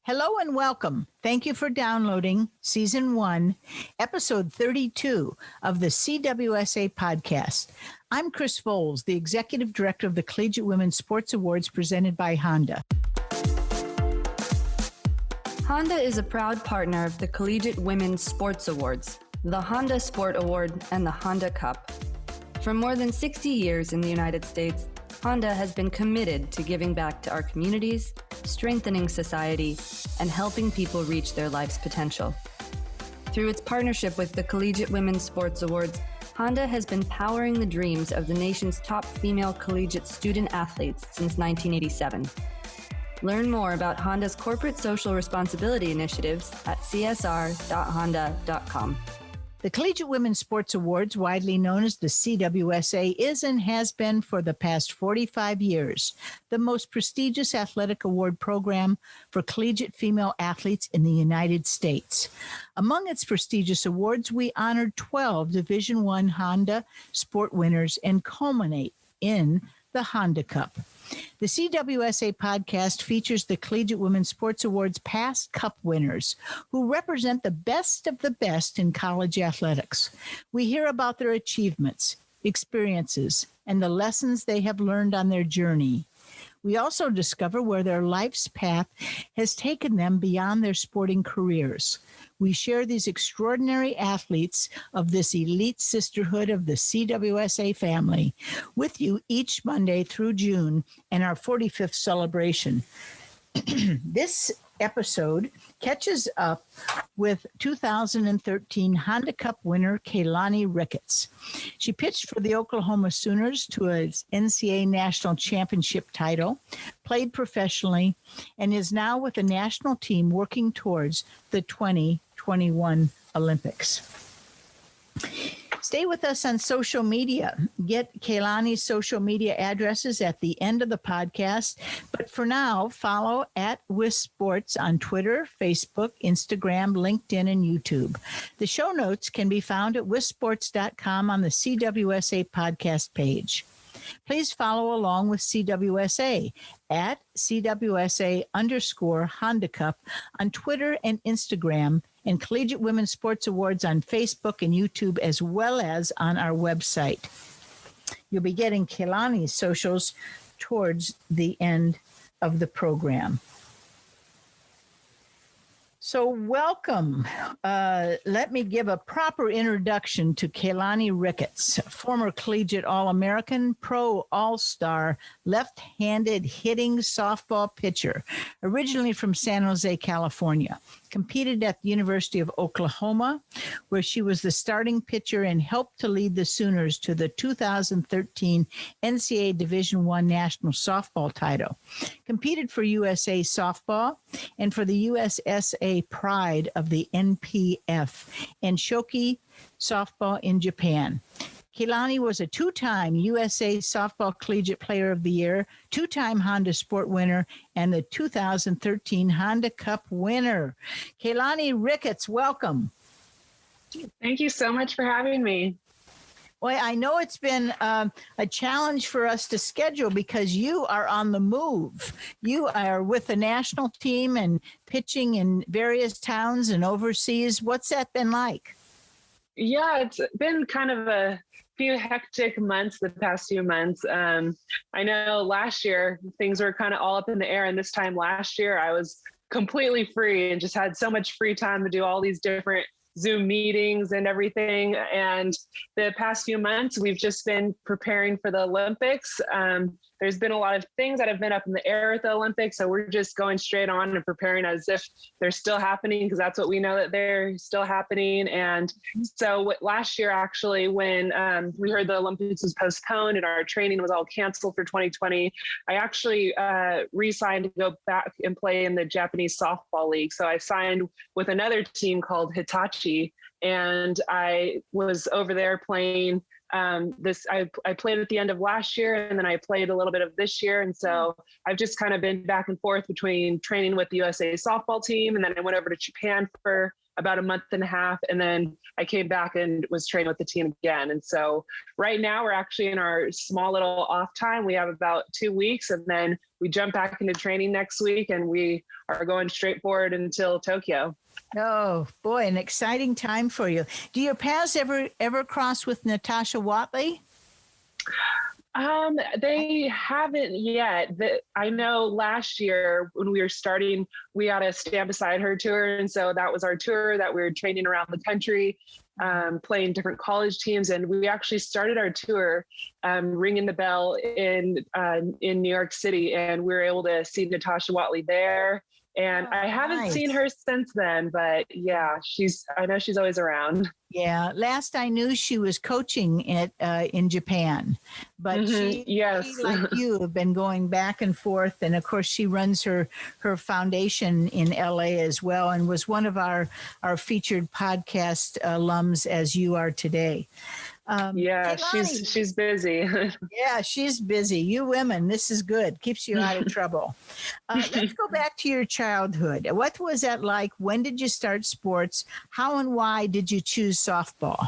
Hello and welcome. Thank you for downloading Season 1, Episode 32 of the CWSA podcast. I'm Chris Foles, the Executive Director of the Collegiate Women's Sports Awards presented by Honda. Honda is a proud partner of the Collegiate Women's Sports Awards, the Honda Sport Award, and the Honda Cup. For more than 60 years in the United States, Honda has been committed to giving back to our communities, strengthening society, and helping people reach their life's potential. Through its partnership with the Collegiate Women's Sports Awards, Honda has been powering the dreams of the nation's top female collegiate student athletes since 1987. Learn more about Honda's corporate social responsibility initiatives at csr.honda.com. The Collegiate Women's Sports Awards, widely known as the CWSA, is and has been for the past 45 years the most prestigious athletic award program for collegiate female athletes in the United States. Among its prestigious awards, we honored 12 Division I Honda Sport winners and culminate in the Honda Cup. The CWSA podcast features the Collegiate Women's Sports Awards past Cup winners who represent the best of the best in college athletics. We hear about their achievements, experiences, and the lessons they have learned on their journey. We also discover where their life's path has taken them beyond their sporting careers. We share these extraordinary athletes of this elite sisterhood of the CWSA family with you each Monday through June and our 45th celebration. This episode catches up with 2013 Honda Cup winner Keilani Ricketts. She pitched for the Oklahoma Sooners to an NCAA national championship title, played professionally, and is now with the national team working towards the 2021 Olympics. Stay with us on social media. Get Keilani's social media addresses at the end of the podcast. But for now, follow at WIS Sports on Twitter, Facebook, Instagram, LinkedIn, and YouTube. The show notes can be found at wisports.com on the CWSA podcast page. Please follow along with CWSA at CWSA_Honda Cup on Twitter and Instagram, and Collegiate Women's Sports Awards on Facebook and YouTube, as well as on our website. You'll be getting Keilani's socials towards the end of the program. So welcome. Let me give a proper introduction to Keilani Ricketts, former collegiate All-American, pro All-Star, left-handed hitting softball pitcher, originally from San Jose, California. Competed at the University of Oklahoma, where she was the starting pitcher and helped to lead the Sooners to the 2013 NCAA Division I National Softball title. Competed for USA Softball and for the USSA Pride of the NPF and Shoki Softball in Japan. Keilani was a two-time USA Softball Collegiate Player of the Year, two-time Honda Sport winner, and the 2013 Honda Cup winner. Keilani Ricketts, welcome. Thank you so much for having me. Well, I know it's been a challenge for us to schedule because you are on the move. You are with the national team and pitching in various towns and overseas. What's that been like? Yeah, it's been kind of a few hectic months the past few months. I know last year things were kind of all up in the air, and this time last year I was completely free and just had so much free time to do all these different Zoom meetings and everything. And the past few months we've just been preparing for the Olympics. There's been a lot of things that have been up in the air at the Olympics, so we're just going straight on and preparing as if they're still happening, because that's what we know, that they're still happening. And so last year, actually, when we heard the Olympics was postponed and our training was all canceled for 2020, I actually re-signed to go back and play in the Japanese softball league. So I signed with another team called Hitachi, and I was over there playing I played at the end of last year, and then I played a little bit of this year. And so I've just kind of been back and forth between training with the USA softball team. And then I went over to Japan for about a month and a half. And then I came back and was training with the team again. And so right now we're actually in our small little off time. We have about 2 weeks, and then we jump back into training next week, and we are going straight forward until Tokyo. Oh boy, an exciting time for you. Do your paths ever cross with Natasha Watley? They haven't yet. I know last year when we were starting, we had to stand beside her tour. And so that was our tour that we were training around the country, playing different college teams. And we actually started our tour ringing the bell in New York City. And we were able to see Natasha Watley there. And I haven't seen her since then, but yeah, I know she's always around. Yeah. Last I knew, she was coaching in Japan, but she, like you, have been going back and forth. And of course, she runs her foundation in LA as well, and was one of our featured podcast alums, as you are today. Keilani, she's busy. Yeah, she's busy. You women, this is good. Keeps you out of trouble. Let's go back to your childhood. What was that like? When did you start sports? How and why did you choose softball?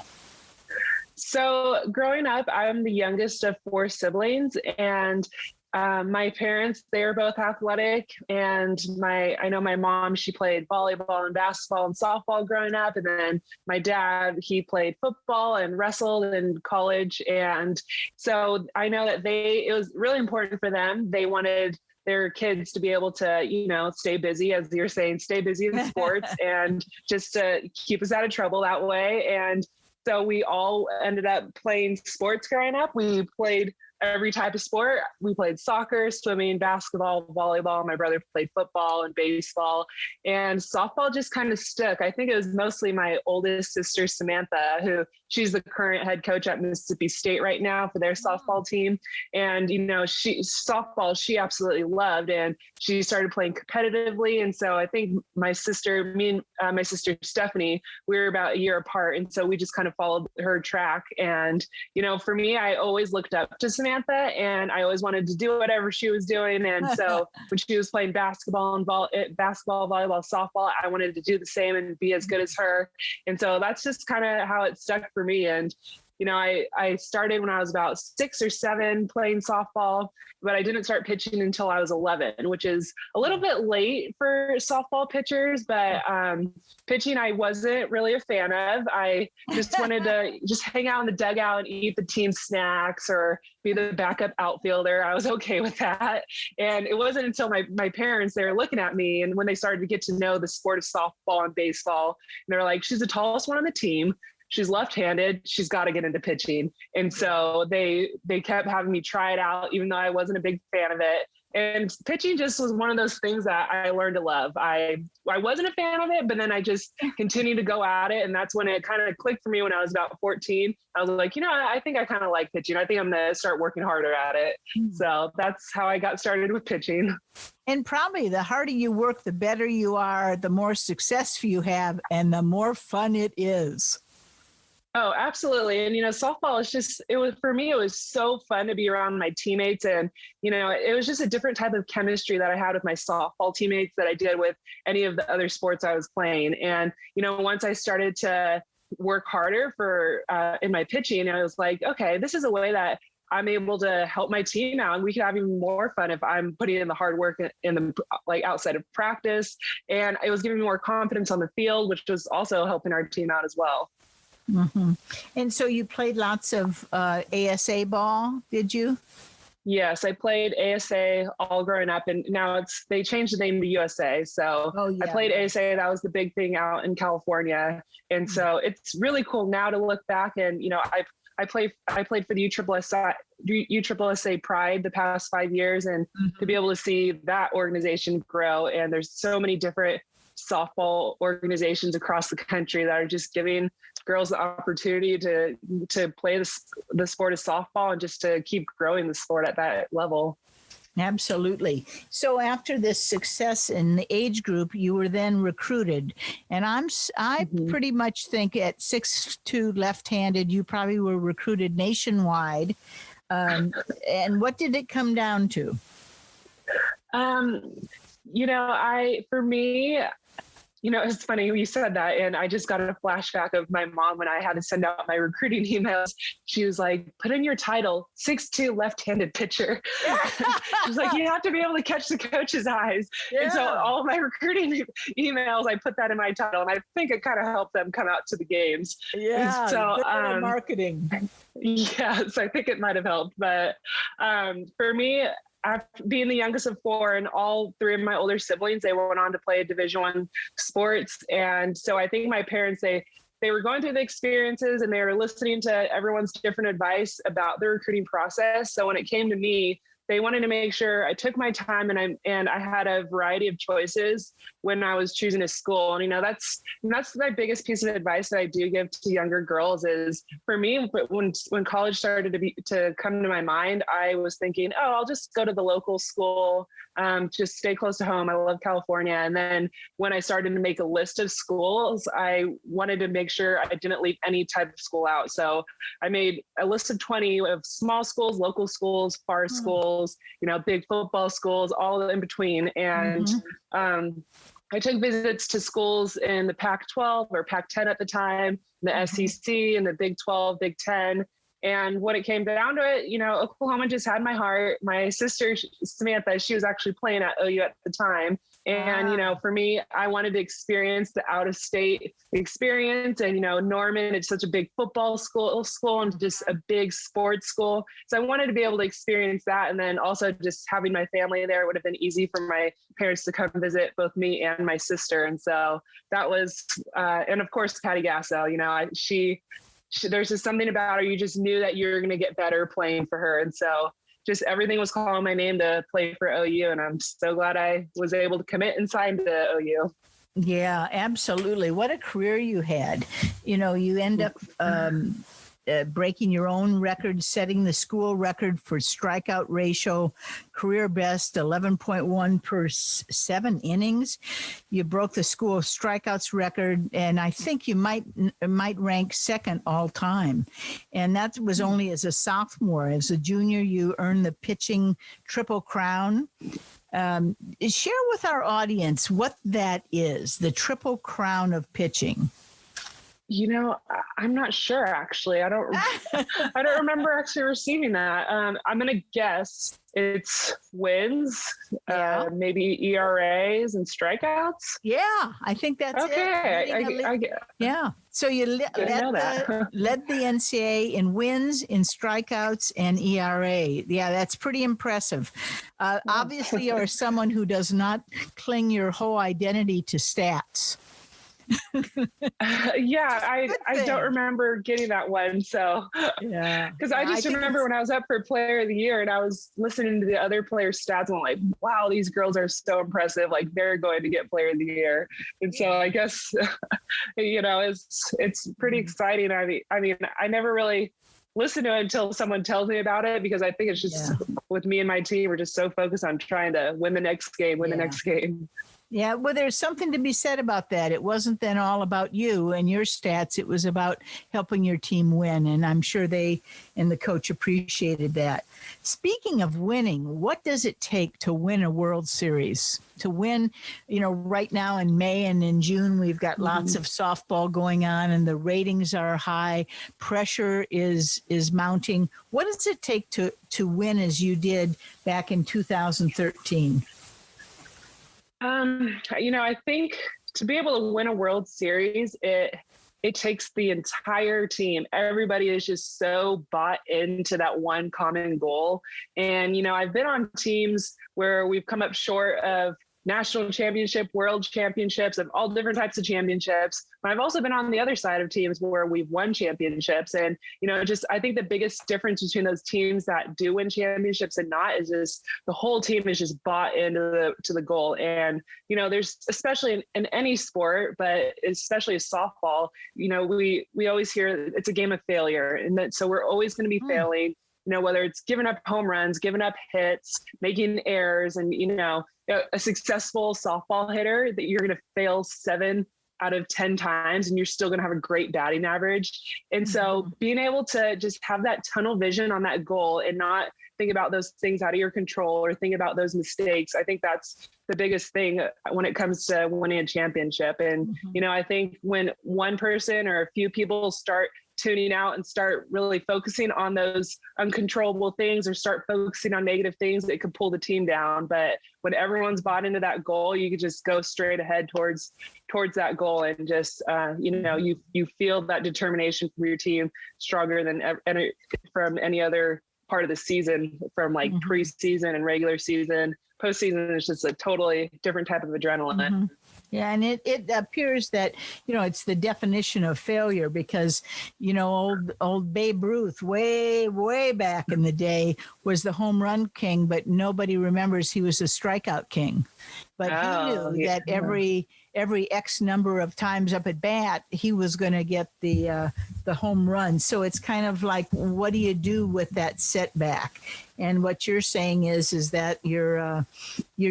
So growing up, I'm the youngest of 4 siblings, and my parents, they are both athletic, and I know my mom, she played volleyball and basketball and softball growing up. And then my dad, he played football and wrestled in college. And so I know that it was really important for them. They wanted their kids to be able to, stay busy, as you're saying, stay busy in sports and just to keep us out of trouble that way. And so we all ended up playing sports growing up. We played every type of sport. We played soccer, swimming, basketball, volleyball. My brother played football and baseball, and softball just kind of stuck. I think it was mostly my oldest sister, Samantha, who she's the current head coach at Mississippi State right now for their softball team. And, softball, she absolutely loved, and she started playing competitively. And so I think my sister Stephanie, we were about a year apart. And so we just kind of followed her track. And, for me, I always looked up to Samantha, and I always wanted to do whatever she was doing. And so when she was playing basketball and volleyball, softball, I wanted to do the same and be as good as her. And so that's just kind of how it stuck for me. And I started when I was about 6 or 7 playing softball, but I didn't start pitching until I was 11, which is a little bit late for softball pitchers. But pitching, I wasn't really a fan of. I just wanted to just hang out in the dugout and eat the team snacks or be the backup outfielder. I was okay with that. And it wasn't until my parents, they were looking at me, and when they started to get to know the sport of softball and baseball, and they're like, she's the tallest one on the team. She's left-handed. She's got to get into pitching. And so they kept having me try it out, even though I wasn't a big fan of it. And pitching just was one of those things that I learned to love. I wasn't a fan of it, but then I just continued to go at it. And that's when it kind of clicked for me when I was about 14. I was like, I think I kind of like pitching. I think I'm going to start working harder at it. So that's how I got started with pitching. And probably the harder you work, the better you are, the more success you have, and the more fun it is. Oh, absolutely. And, softball is for me, it was so fun to be around my teammates. And, it was just a different type of chemistry that I had with my softball teammates that I did with any of the other sports I was playing. And, once I started to work harder in my pitching, I was like, okay, this is a way that I'm able to help my team out, and we can have even more fun if I'm putting in the hard work in the outside of practice. And it was giving me more confidence on the field, which was also helping our team out as well. Mm-hmm. And so you played lots of ASA ball, did you? Yes, I played ASA all growing up, and now they changed the name to USA. So I played ASA. That was the big thing out in California. And so it's really cool now to look back and, I played for the USSSA Pride the past 5 years, and to be able to see that organization grow. And there's so many different softball organizations across the country that are just giving girls the opportunity to play the sport of softball and just to keep growing the sport at that level. Absolutely. So after this success in the age group, you were then recruited. And I pretty much think at 6'2" left-handed, you probably were recruited nationwide. And what did it come down to? For me, It's funny you said that, and I just got a flashback of my mom when I had to send out my recruiting emails. She was like, "Put in your title, 6'2" left-handed pitcher." She's like, "You have to be able to catch the coach's eyes." Yeah. And so all of my recruiting emails, I put that in my title, and I think it kind of helped them come out to the games. Yeah. And so marketing. Yes, I think it might have helped, but for me, after being the youngest of four, and all three of my older siblings, they went on to play Division I sports. And so I think my parents, they were going through the experiences and they were listening to everyone's different advice about the recruiting process. So when it came to me, they wanted to make sure I took my time and I had a variety of choices when I was choosing a school. And, that's my biggest piece of advice that I do give to younger girls is, for me, but when college started to come to my mind, I was thinking, oh, I'll just go to the local school, just stay close to home. I love California. And then when I started to make a list of schools, I wanted to make sure I didn't leave any type of school out. So I made a list of 20 of small schools, local schools, far schools, big football schools, all in between. And I took visits to schools in the Pac-12 or Pac-10 at the time, the SEC and the Big 12, Big 10. And when it came down to it, Oklahoma just had my heart. My sister, Samantha, she was actually playing at OU at the time. And, for me, I wanted to experience the out-of-state experience. And, Norman, it's such a big football school and just a big sports school. So I wanted to be able to experience that. And then also just having my family there would have been easy for my parents to come visit both me and my sister. And so that was, and of course, Patty Gasso, she there's just something about her. You just knew that you were going to get better playing for her. And so just everything was calling my name to play for OU. And I'm so glad I was able to commit and sign to OU. Yeah, absolutely. What a career you had. You end up breaking your own record, setting the school record for strikeout ratio, career best 11.1 per 7 innings. You broke the school strikeouts record, and I think you might rank second all time. And that was only as a sophomore. As a junior, you earned the pitching Triple Crown. Share with our audience what that is, the Triple Crown of pitching. I'm not sure, actually. I don't remember actually receiving that. I'm going to guess it's wins, maybe ERAs and strikeouts. Yeah, I think that's okay. it. Yeah. So you led the NCAA in wins, in strikeouts, and ERA. Yeah, that's pretty impressive. Obviously, you're someone who does not cling your whole identity to stats. I don't remember getting that one. So because I just remember when I was up for Player of the Year and I was listening to the other players' stats and I'm like, wow, these girls are so impressive. Like they're going to get Player of the Year. And so I guess it's pretty exciting. I mean, I never really listen to it until someone tells me about it, because I think it's just with me and my team, we're just so focused on trying to win the next game. Yeah, well, there's something to be said about that. It wasn't then all about you and your stats. It was about helping your team win. And I'm sure they and the coach appreciated that. Speaking of winning, what does it take to win a World Series? To win, right now in May and in June, we've got lots of softball going on and the ratings are high. Pressure is mounting. What does it take to win as you did back in 2013? I think to be able to win a World Series, it takes the entire team. Everybody is just so bought into that one common goal. And, I've been on teams where we've come up short of national championship, world championships, of all different types of championships. But I've also been on the other side of teams where we've won championships. And, I think the biggest difference between those teams that do win championships and not is just the whole team is just bought into the goal. And, there's, especially in any sport, but especially softball, we always hear it's a game of failure. And so we're always going to be failing, whether it's giving up home runs, giving up hits, making errors, and, a successful softball hitter that you're going to fail 7 out of 10 times and you're still going to have a great batting average. And so being able to just have that tunnel vision on that goal and not think about those things out of your control or think about those mistakes, I think that's the biggest thing when it comes to winning a championship. And, you know, I think when one person or a few people start tuning out and start really focusing on those uncontrollable things or start focusing on negative things, it could pull the team down. But when everyone's bought into that goal, you could just go straight ahead towards that goal and just, you know, you feel that determination from your team stronger than from any other part of the season, from like preseason and regular season. Postseason is just a totally different type of adrenaline. Yeah, and it appears that, you know, it's the definition of failure because, you know, old Babe Ruth way back in the day was the home run king, but nobody remembers he was a strikeout king. But he knew that every X number of times up at bat, he was going to get the home run. So it's kind of like, what do you do with that setback? And what you're saying is that your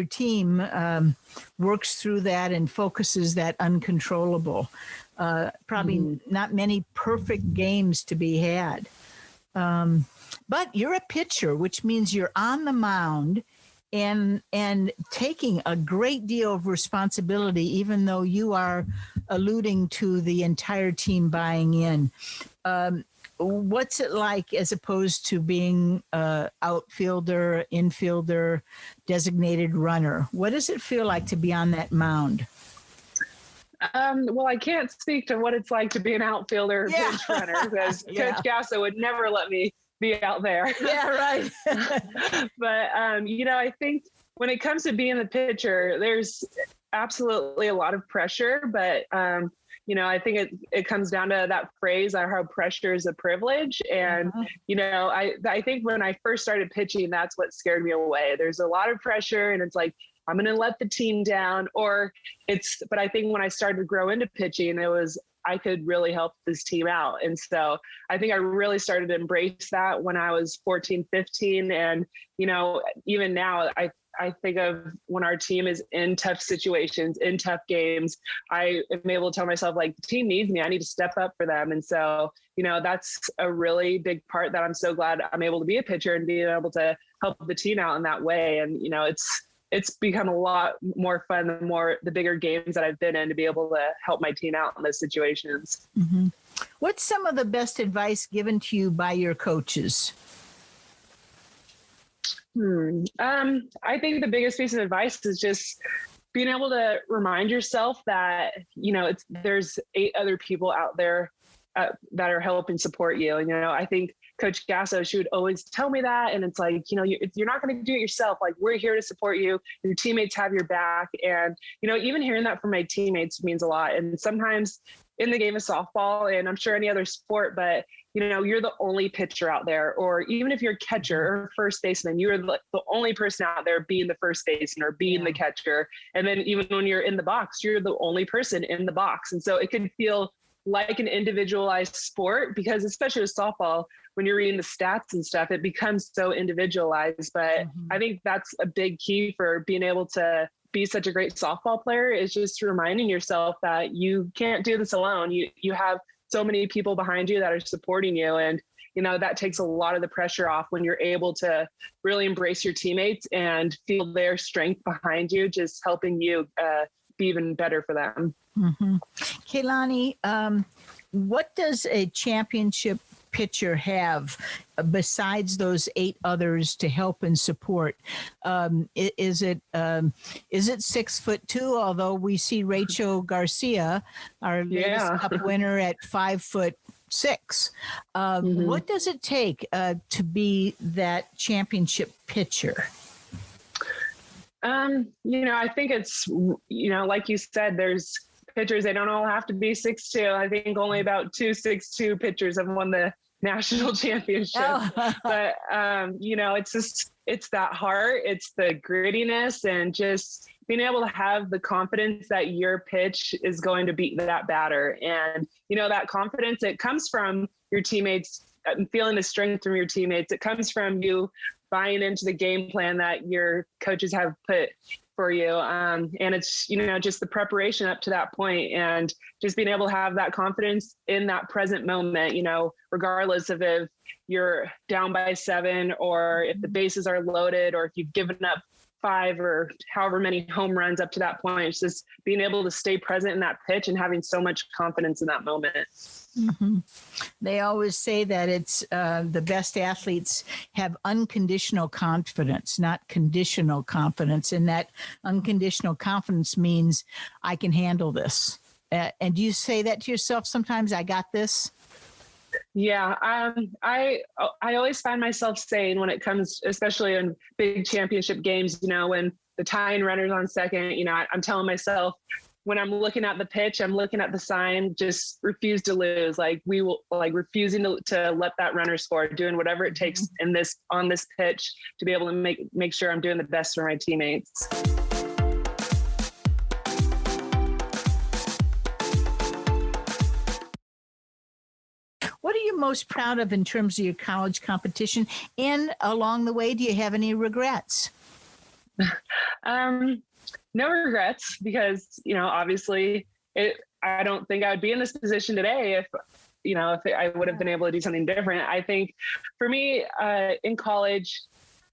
team works through that and focuses that uncontrollable. Probably not many perfect games to be had. But you're a pitcher, which means you're on the mound and taking a great deal of responsibility, even though you are alluding to the entire team buying in. What's it like as opposed to being outfielder, infielder, designated runner? What does it feel like to be on that mound? Well, I can't speak to what it's like to be an outfielder or pinch runner because Coach Gassa would never let me be out there. Yeah, right. But, you know, I think when it comes to being the pitcher, there's absolutely a lot of pressure, but, you know, I think it comes down to that phrase, how pressure is a privilege. And, you know, I think when I first started pitching, that's what scared me away. There's a lot of pressure and it's like, I'm going to let the team down but I think when I started to grow into pitching, I could really help this team out. And so I think I really started to embrace that when I was 14, 15. And, you know, even now I think of when our team is in tough situations, in tough games, I am able to tell myself, like, the team needs me. I need to step up for them. And so, you know, that's a really big part that I'm so glad I'm able to be a pitcher and being able to help the team out in that way. And, you know, it's become a lot more fun the bigger games that I've been in to be able to help my team out in those situations. What's some of the best advice given to you by your coaches? I think the biggest piece of advice is just being able to remind yourself that, you know, there's 8 other people out there that are helping support you. And, you know, I think Coach Gasso, she would always tell me that. And it's like, you know, you're not going to do it yourself. Like, we're here to support you. Your teammates have your back. And, you know, even hearing that from my teammates means a lot. And sometimes in the game of softball, and I'm sure any other sport, but, you know, you're the only pitcher out there, or even if you're a catcher or first baseman, you're the only person out there being the first baseman or being the catcher. And then even when you're in the box, you're the only person in the box. And so it can feel like an individualized sport, because especially with softball, when you're reading the stats and stuff, it becomes so individualized. But I think that's a big key for being able to be such a great softball player, is just reminding yourself that you can't do this alone. You have so many people behind you that are supporting you. And, you know, that takes a lot of the pressure off when you're able to really embrace your teammates and feel their strength behind you, just helping you be even better for them. Keilani, what does a championship pitcher have besides those 8 others to help and support? Is it 6'2", although we see Rachel Garcia, our latest Cup winner, at 5'6". What does it take to be that championship pitcher? You know, I think it's, you know, like you said, there's pitchers, they don't all have to be 6'2". I think only about 2 6'2" pitchers have won the national championship. But, you know, it's that heart, it's the grittiness, and just being able to have the confidence that your pitch is going to beat that batter. And, you know, that confidence, it comes from your teammates, feeling the strength from your teammates. It comes from you buying into the game plan that your coaches have put for you. And it's, just the preparation up to that point and just being able to have that confidence in that present moment, regardless of if you're down by 7 or if the bases are loaded or if you've given up 5 or however many home runs up to that point. It's just being able to stay present in that pitch and having so much confidence in that moment. Mm-hmm. They always say that it's the best athletes have unconditional confidence, not conditional confidence. And that unconditional confidence means I can handle this. And do you say that to yourself sometimes? I got this. Yeah, I always find myself saying when it comes, especially in big championship games, when the tying runner's on second, I'm telling myself, when I'm looking at the pitch, I'm looking at the sign, just refuse to lose. Like refusing to let that runner score, doing whatever it takes on this pitch to be able to make sure I'm doing the best for my teammates. What are you most proud of in terms of your college competition? And along the way, do you have any regrets? No regrets because, obviously I don't think I would be in this position today if I would have been able to do something different. I think for me, in college,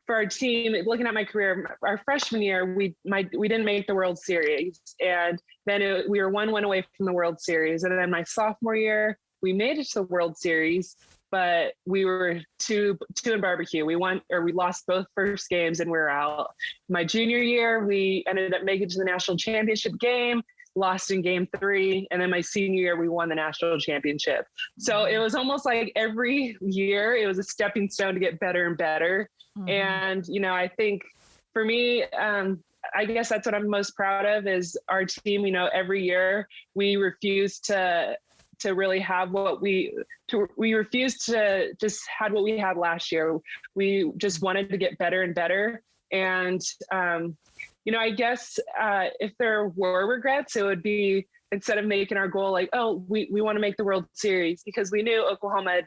for our team, looking at my career, our freshman year, we didn't make the World Series. And then we were 1 win away from the World Series. And then my sophomore year, we made it to the World Series, but we were two in barbecue. We lost both first games and we were out. My junior year, we ended up making it to the national championship game, lost in game 3. And then my senior year, we won the national championship. So it was almost like every year it was a stepping stone to get better and better. Mm-hmm. And, I think for me, I guess that's what I'm most proud of is our team, every year we refuse to really have we refused to just had what we had last year. We just wanted to get better and better. And, I guess if there were regrets, it would be instead of making our goal like, oh, we want to make the World Series, because we knew Oklahoma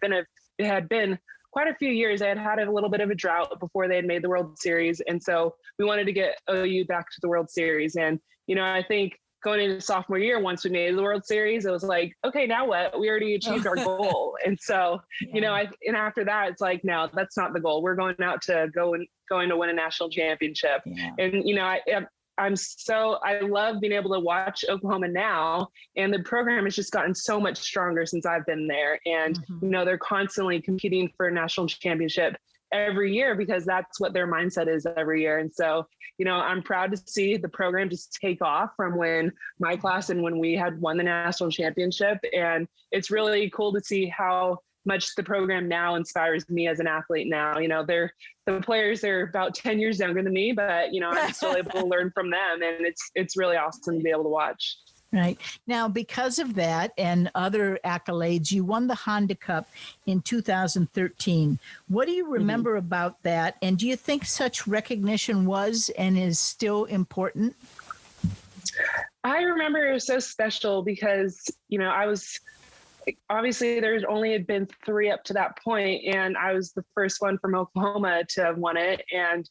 had been quite a few years. They had a little bit of a drought before they had made the World Series. And so we wanted to get OU back to the World Series. And, I think going into sophomore year, once we made the World Series, it was like, okay, now what? We already achieved our goal. And so, and after that, it's like, no, that's not the goal. We're going out to going to win a national championship. Yeah. And, I love being able to watch Oklahoma now, and the program has just gotten so much stronger since I've been there. And, they're constantly competing for a national championship every year because that's what their mindset is every year. And so, I'm proud to see the program just take off from when my class and when we had won the national championship. And it's really cool to see how much the program now inspires me as an athlete now. The players are about 10 years younger than me, but, I'm still able to learn from them. And it's really awesome to be able to watch. Right. Now, because of that and other accolades, you won the Honda Cup in 2013. What do you remember about that? And do you think such recognition was and is still important? I remember it was so special because, I was obviously there's only had been 3 up to that point, and I was the first one from Oklahoma to have won it. And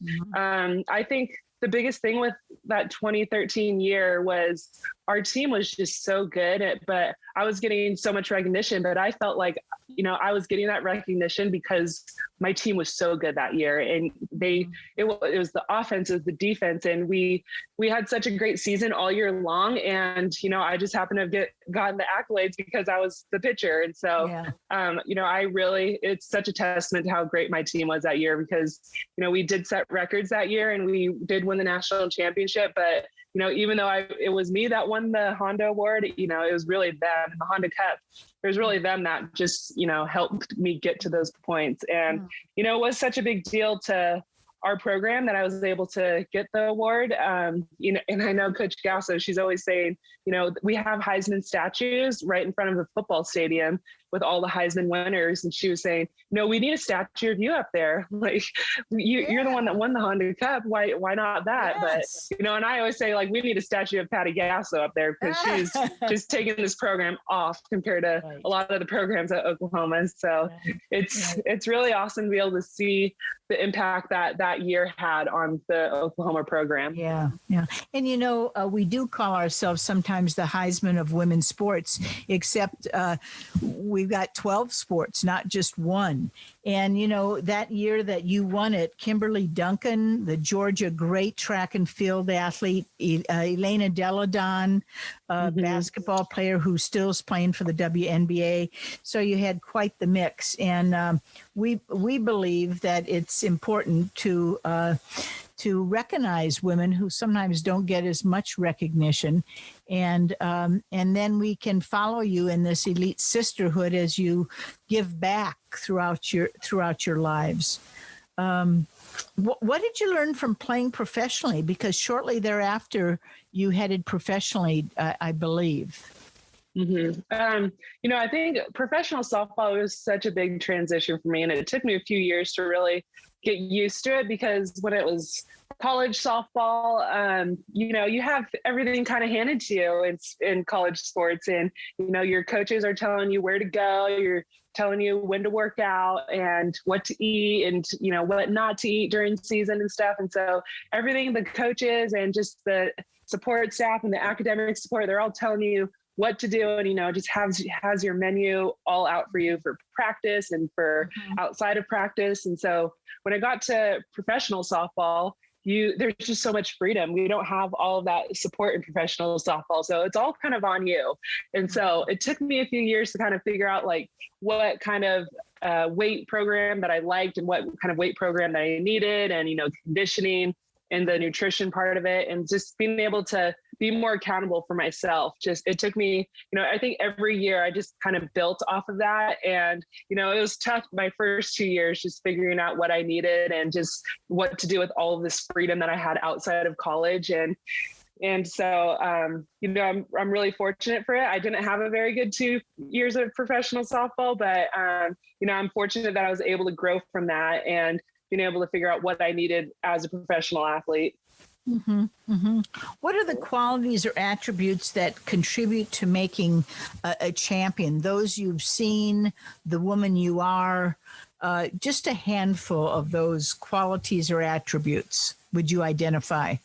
I think the biggest thing with that 2013 year was our team was just so good, but I was getting so much recognition, but I felt like, I was getting that recognition because my team was so good that year. And it was the offense, it was the defense. And we had such a great season all year long. And, I just happened to have gotten the accolades because I was the pitcher. And so, it's such a testament to how great my team was that year because, we did set records that year and we did win the national championship, but even though it was me that won the Honda award, it was really them, the Honda Cup. It was really them that just, helped me get to those points. And, it was such a big deal to our program that I was able to get the award. And I know Coach Gasso, she's always saying, we have Heisman statues right in front of the football stadium with all the Heisman winners. And she was saying, no, we need a statue of you up there. Like you're the one that won the Honda Cup. Why not that? Yes. But, and I always say, like, we need a statue of Patty Gasso up there because she's just taking this program off compared to a lot of the programs at Oklahoma. So it's really awesome to be able to see the impact that year had on the Oklahoma program. Yeah. And, we do call ourselves sometimes the Heisman of women's sports, except we've got 12 sports, not just one. And, that year that you won it, Kimberly Duncan, the Georgia great track and field athlete, Elena Deladon, basketball player who still is playing for the WNBA. So you had quite the mix. And we believe that it's important to recognize women who sometimes don't get as much recognition, and then we can follow you in this elite sisterhood as you give back throughout your lives. What did you learn from playing professionally? Because shortly thereafter you headed professionally, I believe. Mm-hmm. I think professional softball was such a big transition for me, and it took me a few years to really get used to it, because when it was college softball, you have everything kind of handed to you in college sports, and, your coaches are telling you where to go. You're telling you when to work out and what to eat and, what not to eat during season and stuff. And so everything, the coaches and just the support staff and the academic support, they're all telling you what to do, and just has your menu all out for you for practice and for outside of practice. And so when I got to professional softball, there's just so much freedom. We don't have all of that support in professional softball, so it's all kind of on you. And so it took me a few years to kind of figure out like what kind of weight program that I liked and what kind of weight program that I needed, and conditioning and the nutrition part of it, and just being able to be more accountable for myself. It took me, I think every year I just kind of built off of that. And, it was tough my first 2 years, just figuring out what I needed and just what to do with all of this freedom that I had outside of college. And so, I'm really fortunate for it. I didn't have a very good 2 years of professional softball, but, I'm fortunate that I was able to grow from that and being able to figure out what I needed as a professional athlete. Mm-hmm, mm-hmm. What are the qualities or attributes that contribute to making a champion? Those you've seen, the woman you are, just a handful of those qualities or attributes would you identify?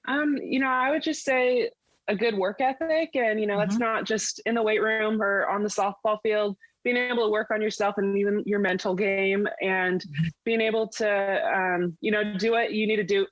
I would just say a good work ethic, and, that's not just in the weight room or on the softball field. Being able to work on yourself and even your mental game, and being able to, do what you need to do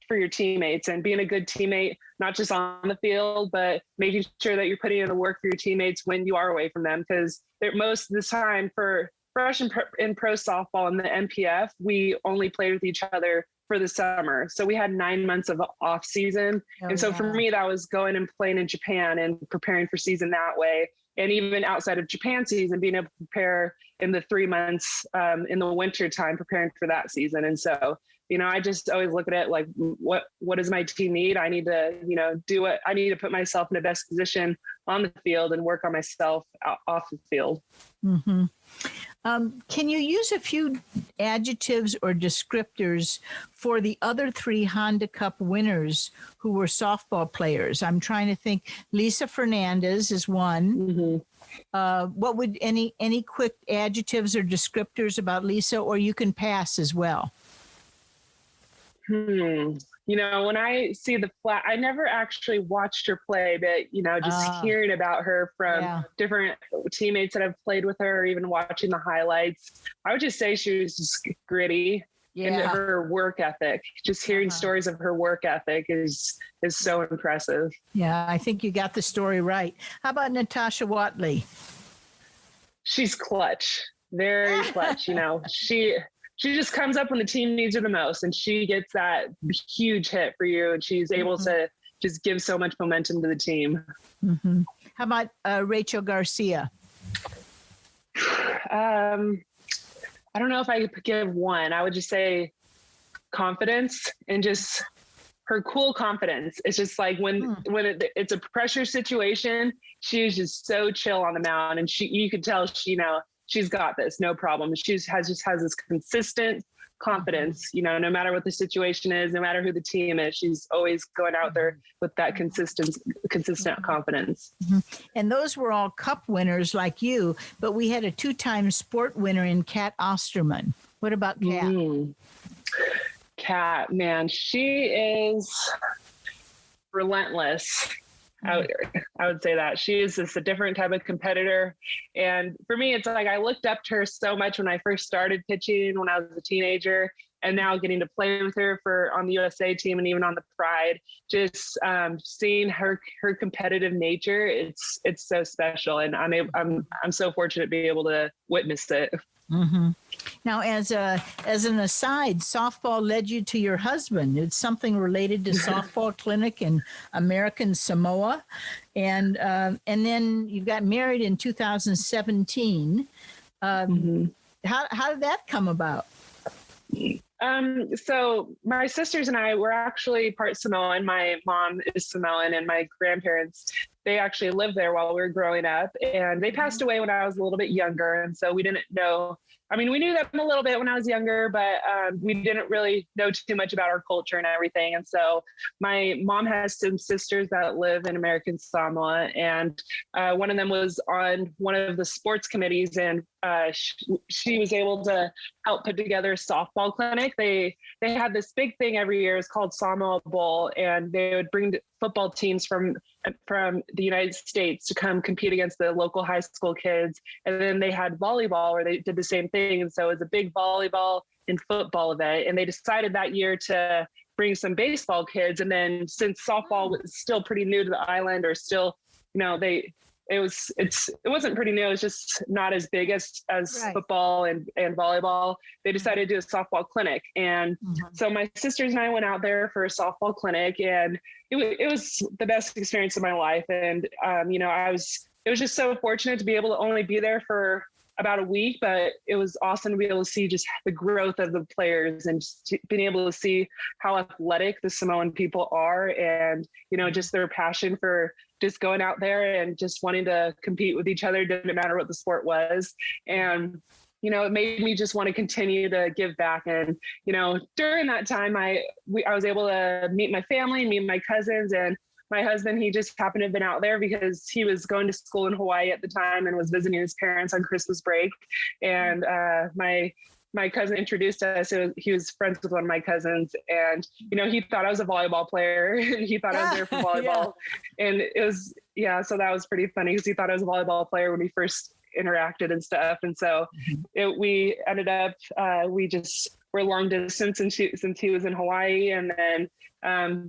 for your teammates, and being a good teammate, not just on the field, but making sure that you're putting in the work for your teammates when you are away from them. Because most of the time for fresh and pro softball in the MPF, we only played with each other for the summer. So we had 9 months of off season. For me, that was going and playing in Japan and preparing for season that way. And even outside of Japan season, being able to prepare in the 3 months in the winter time, preparing for that season. And so, I just always look at it like, what does my team need? I need to, do what I need to put myself in the best position on the field and work on myself off the field. Mm-hmm. Can you use a few adjectives or descriptors for the other 3 Honda Cup winners who were softball players? I'm trying to think. Lisa Fernandez is one. Mm-hmm. What would any quick adjectives or descriptors about Lisa, or you can pass as well? When I see the flat, I never actually watched her play, but, just hearing about her from different teammates that have played with her, or even watching the highlights, I would just say she was just gritty and her work ethic. Just hearing stories of her work ethic is so impressive. Yeah, I think you got the story right. How about Natasha Watley? She's clutch, very clutch. She just comes up when the team needs her the most, and she gets that huge hit for you, and she's able to just give so much momentum to the team. Mm-hmm. How about Rachel Garcia? I don't know if I could give one. I would just say confidence, and just her cool confidence. It's just like when it's a pressure situation, she is just so chill on the mound, and you could tell she's got this, no problem. She has this consistent confidence, no matter what the situation is, no matter who the team is, she's always going out there with that consistent confidence. And those were all cup winners like you, but we had a 2-time sport winner in Kat Osterman. What about Kat? Kat, man, she is relentless. I would say that she is just a different type of competitor. And for me, it's like I looked up to her so much when I first started pitching when I was a teenager, and now getting to play with her on the USA team and even on the Pride, just seeing her competitive nature, it's so special. And I'm so fortunate to be able to witness it. Mm-hmm. Now, as an aside, softball led you to your husband. It's something related to softball clinic in American Samoa, and then you got married in 2017. How did that come about? So my sisters and I were actually part Samoan. My mom is Samoan, and my grandparents, they actually lived there while we were growing up, and they passed away when I was a little bit younger. And so we didn't know, we knew them a little bit when I was younger, but we didn't really know too much about our culture and everything. And so my mom has some sisters that live in American Samoa, and one of them was on one of the sports committees, and she was able to help put together a softball clinic. They had this big thing every year. It's called Samoa Bowl, and they would bring football teams from the United States to come compete against the local high school kids. And then they had volleyball where they did the same thing. And so it was a big volleyball and football event. And they decided that year to bring some baseball kids. And then since softball was still pretty new to the island, or still, it wasn't pretty new. It was just not as big as right. Football and volleyball. They decided to do a softball clinic. And so my sisters and I went out there for a softball clinic, and it was the best experience of my life. And, it was just so fortunate to be able to only be there for about a week, but it was awesome to be able to see just the growth of the players, and just being able to see how athletic the Samoan people are, and, just their passion for just going out there and just wanting to compete with each other. Didn't matter what the sport was. And, it made me just want to continue to give back. And, during that time, I was able to meet my family, meet my cousins, and my husband, he just happened to have been out there because he was going to school in Hawaii at the time and was visiting his parents on Christmas break. And my cousin introduced us. He was friends with one of my cousins, and, he thought I was a volleyball player, and he thought I was there for volleyball. Yeah. And it was, so that was pretty funny because he thought I was a volleyball player when we first interacted and stuff. And so we ended up, we're long distance since he was in Hawaii. And then,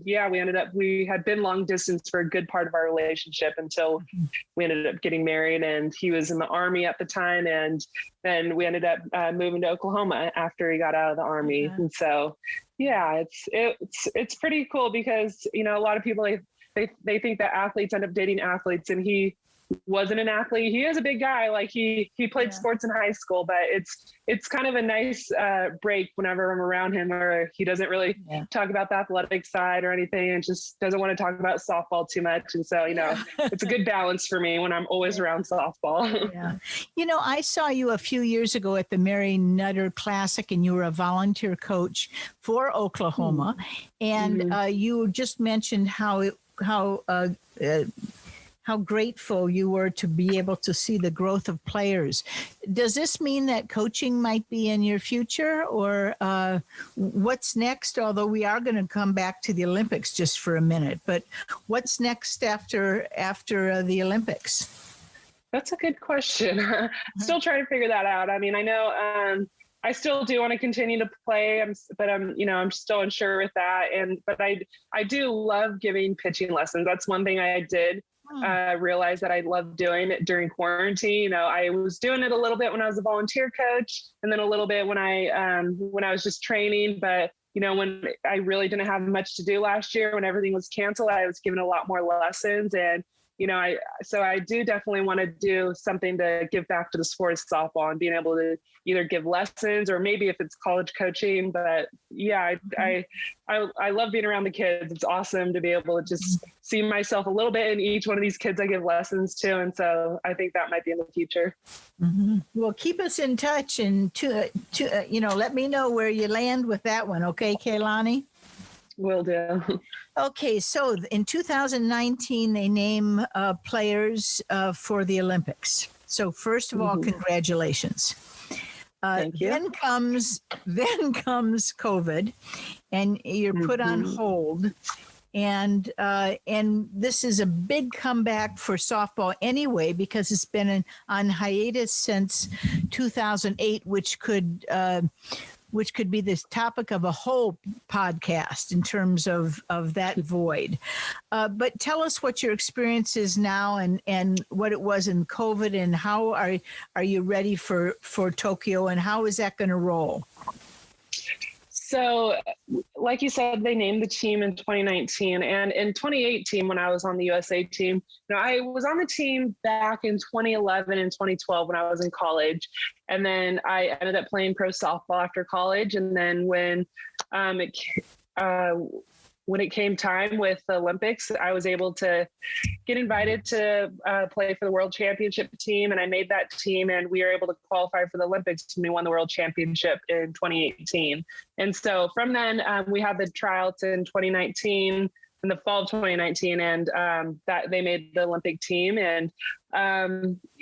we had been long distance for a good part of our relationship until we ended up getting married, and he was in the Army at the time. And then we ended up moving to Oklahoma after he got out of the Army. Yeah. And so, it's pretty cool because, a lot of people, they think that athletes end up dating athletes, and he wasn't an athlete. He is a big guy. Like he played sports in high school, but it's kind of a nice break whenever I'm around him, where he doesn't really talk about the athletic side or anything, and just doesn't want to talk about softball too much. And so, it's a good balance for me when I'm always around softball. Yeah. I saw you a few years ago at the Mary Nutter Classic, and you were a volunteer coach for Oklahoma. And you just mentioned how grateful you were to be able to see the growth of players. Does this mean that coaching might be in your future, or what's next? Although we are going to come back to the Olympics just for a minute, but what's next after the Olympics? That's a good question. Still trying to figure that out. I know I still do want to continue to play, but I'm still unsure with that. But I do love giving pitching lessons. That's one thing I did realized that I loved doing it during quarantine. I was doing it a little bit when I was a volunteer coach, and then a little bit when I was just training. But when I really didn't have much to do last year, when everything was canceled, I was given a lot more lessons. And I do definitely want to do something to give back to the sport of softball and being able to either give lessons or maybe if it's college coaching. But yeah, I love being around the kids. It's awesome to be able to just see myself a little bit in each one of these kids I give lessons to. And so I think that might be in the future. Mm-hmm. Well, keep us in touch and let me know where you land with that one. Okay, Keilani? Will do. Okay, so in 2019, they name players for the Olympics. So first of all, congratulations. Thank you. Then comes COVID, and you're put on hold. And this is a big comeback for softball anyway, because it's been on hiatus since 2008, which could be the topic of a whole podcast in terms of that void. But tell us what your experience is now and what it was in COVID, and how are you ready for Tokyo, and how is that going to roll? So, like you said, they named the team in 2019, and in 2018, when I was on the USA team, I was on the team back in 2011 and 2012 when I was in college, and then I ended up playing pro softball after college. And then when it came time with the Olympics, I was able to get invited to play for the World Championship team, and I made that team, and we were able to qualify for the Olympics, and we won the World Championship in 2018. And so from then, we had the tryouts in 2019, in the fall of 2019, and that they made the Olympic team. And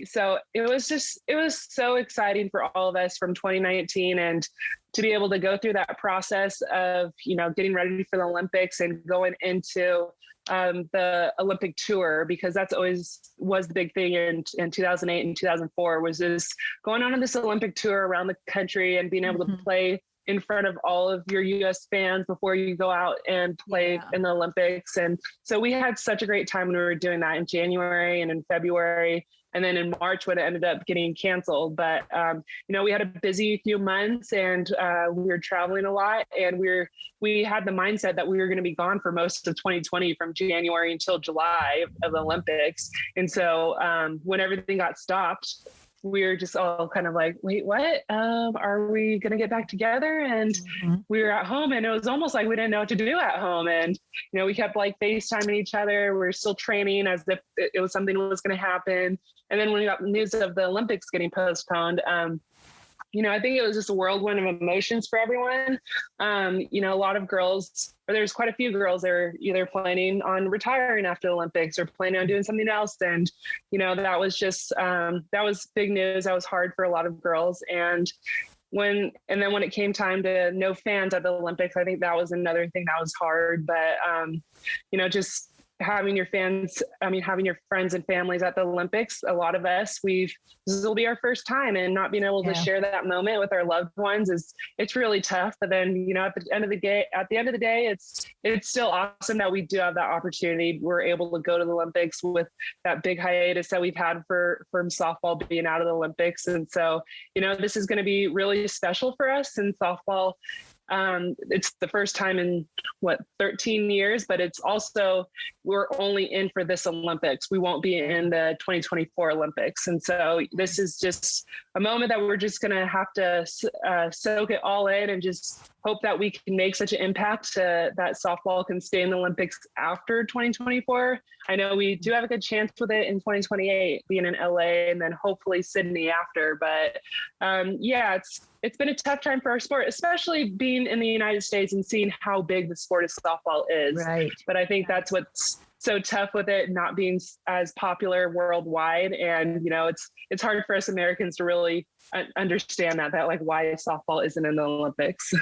so it was so exciting for all of us from 2019, and to be able to go through that process of, getting ready for the Olympics and going into the Olympic tour, because that's always was the big thing in 2008 and 2004, was this going on this Olympic tour around the country and being able to play in front of all of your US fans before you go out and play in the Olympics. And so we had such a great time when we were doing that in January and in February, and then in March when it ended up getting canceled. But, we had a busy few months, and we were traveling a lot, and we had the mindset that we were going to be gone for most of 2020 from January until July of the Olympics. And so when everything got stopped, we were just all kind of like, wait, what? Are we going to get back together? And we were at home, and it was almost like we didn't know what to do at home. And, we kept like FaceTiming each other. We were still training as if it was something that was going to happen. And then when we got news of the Olympics getting postponed, I think it was just a whirlwind of emotions for everyone. A lot of girls, or there's quite a few girls that are either planning on retiring after the Olympics or planning on doing something else. And, that was just, that was big news. That was hard for a lot of girls. And then when it came time to no fans at the Olympics, I think that was another thing that was hard. But, just having your friends and families at the Olympics, a lot of us, this will be our first time, and not being able to share that moment with our loved ones it's really tough. But then, at the end of the day, it's still awesome that we do have that opportunity. We're able to go to the Olympics with that big hiatus that we've had from softball being out of the Olympics. And so, this is going to be really special for us in softball. It's the first time in 13 years, but it's also, we're only in for this Olympics. We won't be in the 2024 Olympics. And so this is just a moment that we're just going to have to soak it all in and just hope that we can make such an impact that softball can stay in the Olympics after 2024. I know we do have a good chance with it in 2028, being in LA, and then hopefully Sydney after. But it's been a tough time for our sport, especially being in the United States and seeing how big the sport of softball is. Right. But I think that's what's so tough with it not being as popular worldwide. And, it's hard for us Americans to really understand that like why softball isn't in the Olympics.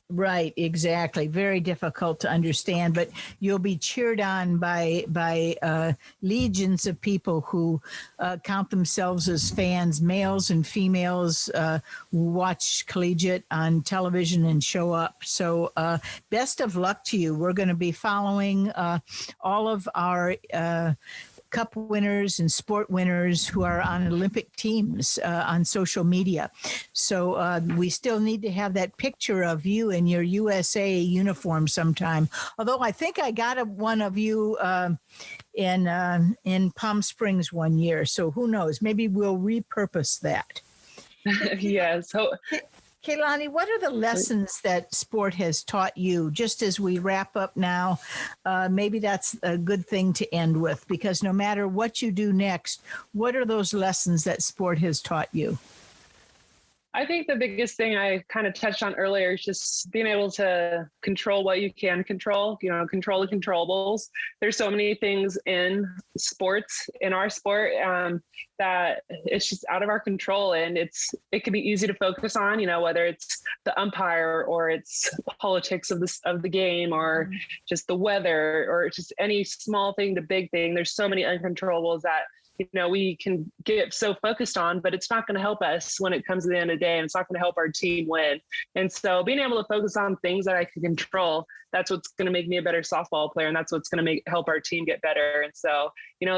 Right, exactly. Very difficult to understand, but you'll be cheered on by legions of people who count themselves as fans, males and females, who watch collegiate on television and show up. So best of luck to you. We're going to be following all of our cup winners and sport winners who are on Olympic teams on social media. So we still need to have that picture of you in your USA uniform sometime. Although I think I got one of you in Palm Springs one year. So who knows? Maybe we'll repurpose that. Yes. Keilani, what are the lessons that sport has taught you? Just as we wrap up now, maybe that's a good thing to end with, because no matter what you do next, what are those lessons that sport has taught you? I think the biggest thing I kind of touched on earlier is just being able to control what you can control, control the controllables. There's so many things in sports, in our sport, that it's just out of our control. And it can be easy to focus on, whether it's the umpire or it's politics of the game, or just the weather, or just any small thing to big thing. There's so many uncontrollables that we can get so focused on, but it's not going to help us when it comes to the end of the day, and it's not going to help our team win. And so being able to focus on things that I can control, that's what's going to make me a better softball player. And that's what's going to help our team get better. And so,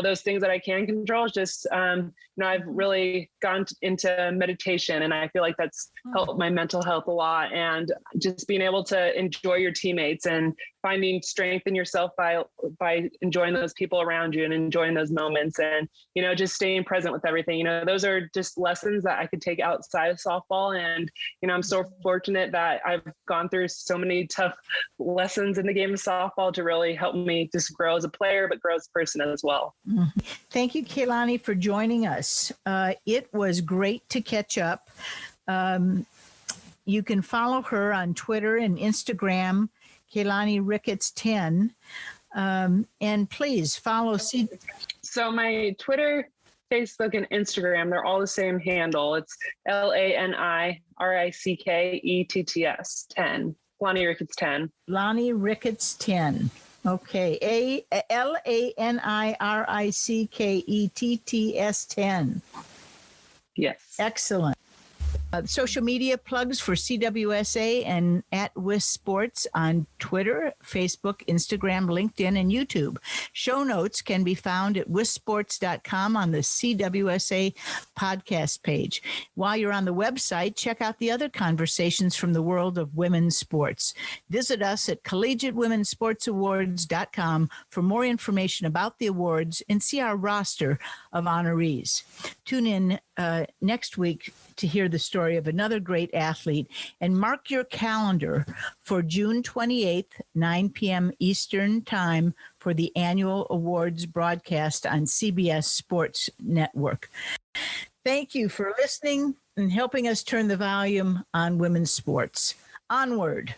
those things that I can control is just, I've really gone into meditation, and I feel like that's helped my mental health a lot. And just being able to enjoy your teammates and finding strength in yourself by enjoying those people around you and enjoying those moments, and, just staying present with everything. Those are just lessons that I could take outside of softball. And, I'm so fortunate that I've gone through so many tough lessons in the game of softball to really help me just grow as a player, but grow as a person as well. Mm-hmm. Thank you, Keilani, for joining us. It was great to catch up. You can follow her on Twitter and Instagram, Keilani Ricketts 10. And please follow. So my Twitter, Facebook, and Instagram, they're all the same handle. It's LANIRICKETTS 10. Keilani Ricketts 10. Keilani Ricketts 10. Okay. LANIRICKETTS 10. Yes. Excellent. Social media plugs for CWSA and at WIS Sports on Twitter, Facebook, Instagram, LinkedIn, and YouTube. Show notes can be found at wisports.com on the CWSA podcast page. While you're on the website, check out the other conversations from the world of women's sports. Visit us at collegiatewomensportsawards.com for more information about the awards and see our roster of honorees. Tune in next week to hear the story of another great athlete, and mark your calendar for June 28th, 9 p.m. Eastern Time for the annual awards broadcast on CBS Sports Network. Thank you for listening and helping us turn the volume on women's sports. Onward.